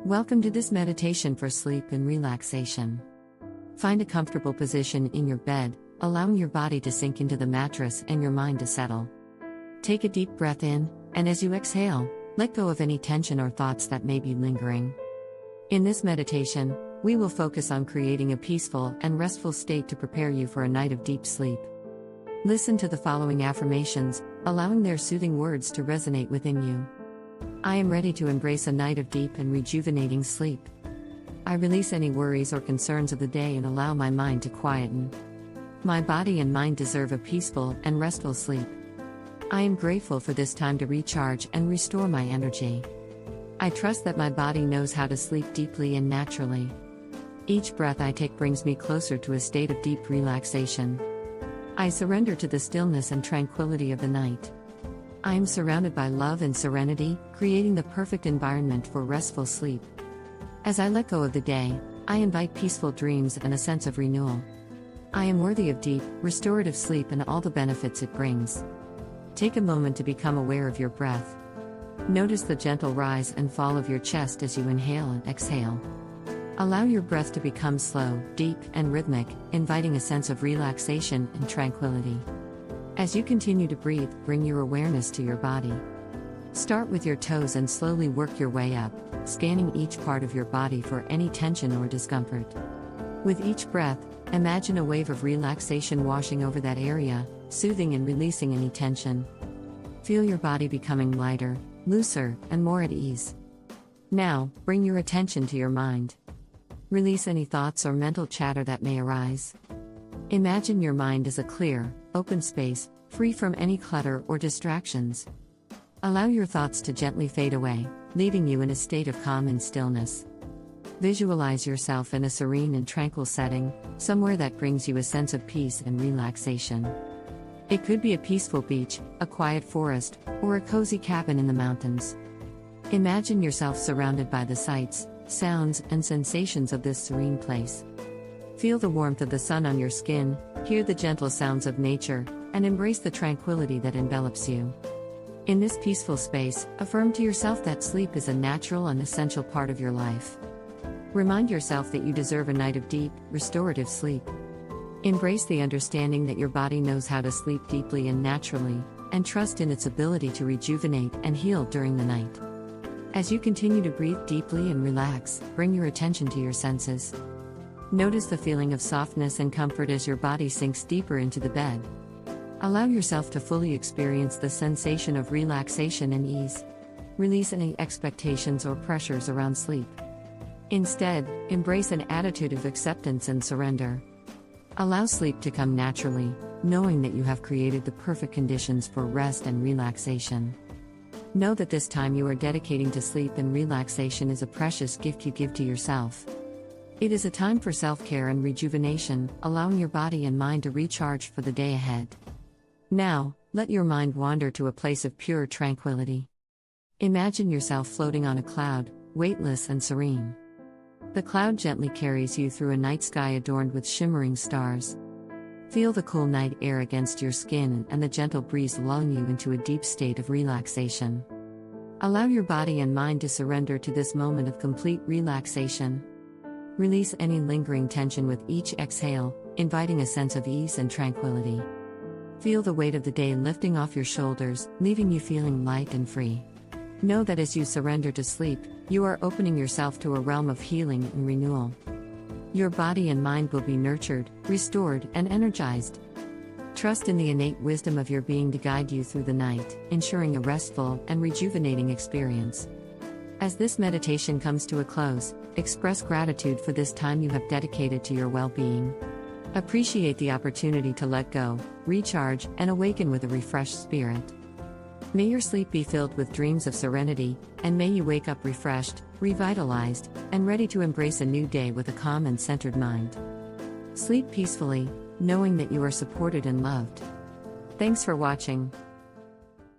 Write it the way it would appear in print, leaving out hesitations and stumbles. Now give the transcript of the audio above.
Welcome to this meditation for sleep and relaxation. Find a comfortable position in your bed, allowing your body to sink into the mattress and your mind to settle. Take a deep breath in, and as you exhale, let go of any tension or thoughts that may be lingering. In this meditation, we will focus on creating a peaceful and restful state to prepare you for a night of deep sleep. Listen to the following affirmations, allowing their soothing words to resonate within you. I am ready to embrace a night of deep and rejuvenating sleep. I release any worries or concerns of the day and allow my mind to quieten. My body and mind deserve a peaceful and restful sleep. I am grateful for this time to recharge and restore my energy. I trust that my body knows how to sleep deeply and naturally. Each breath I take brings me closer to a state of deep relaxation. I surrender to the stillness and tranquility of the night. I am surrounded by love and serenity, creating the perfect environment for restful sleep. As I let go of the day, I invite peaceful dreams and a sense of renewal. I am worthy of deep, restorative sleep and all the benefits it brings. Take a moment to become aware of your breath. Notice the gentle rise and fall of your chest as you inhale and exhale. Allow your breath to become slow, deep, and rhythmic, inviting a sense of relaxation and tranquility. As you continue to breathe, bring your awareness to your body. Start with your toes and slowly work your way up, scanning each part of your body for any tension or discomfort. With each breath, imagine a wave of relaxation washing over that area, soothing and releasing any tension. Feel your body becoming lighter, looser, and more at ease. Now, bring your attention to your mind. Release any thoughts or mental chatter that may arise. Imagine your mind as a clear, open space, free from any clutter or distractions. Allow your thoughts to gently fade away, leaving you in a state of calm and stillness. Visualize yourself in a serene and tranquil setting, somewhere that brings you a sense of peace and relaxation. It could be a peaceful beach, a quiet forest, or a cozy cabin in the mountains. Imagine yourself surrounded by the sights, sounds, and sensations of this serene place. Feel the warmth of the sun on your skin, hear the gentle sounds of nature, and embrace the tranquility that envelops you. In this peaceful space, affirm to yourself that sleep is a natural and essential part of your life. Remind yourself that you deserve a night of deep, restorative sleep. Embrace the understanding that your body knows how to sleep deeply and naturally, and trust in its ability to rejuvenate and heal during the night. As you continue to breathe deeply and relax, bring your attention to your senses. Notice the feeling of softness and comfort as your body sinks deeper into the bed. Allow yourself to fully experience the sensation of relaxation and ease. Release any expectations or pressures around sleep. Instead, embrace an attitude of acceptance and surrender. Allow sleep to come naturally, knowing that you have created the perfect conditions for rest and relaxation. Know that this time you are dedicating to sleep and relaxation is a precious gift you give to yourself. It is a time for self-care and rejuvenation, allowing your body and mind to recharge for the day ahead. Now, let your mind wander to a place of pure tranquility. Imagine yourself floating on a cloud, weightless and serene. The cloud gently carries you through a night sky adorned with shimmering stars. Feel the cool night air against your skin and the gentle breeze lulling you into a deep state of relaxation. Allow your body and mind to surrender to this moment of complete relaxation. Release any lingering tension with each exhale, inviting a sense of ease and tranquility. Feel the weight of the day lifting off your shoulders, leaving you feeling light and free. Know that as you surrender to sleep, you are opening yourself to a realm of healing and renewal. Your body and mind will be nurtured, restored, and energized. Trust in the innate wisdom of your being to guide you through the night, ensuring a restful and rejuvenating experience. As this meditation comes to a close, express gratitude for this time you have dedicated to your well-being. Appreciate the opportunity to let go, recharge, and awaken with a refreshed spirit. May your sleep be filled with dreams of serenity, and may you wake up refreshed, revitalized, and ready to embrace a new day with a calm and centered mind. Sleep peacefully, knowing that you are supported and loved. Thanks for watching.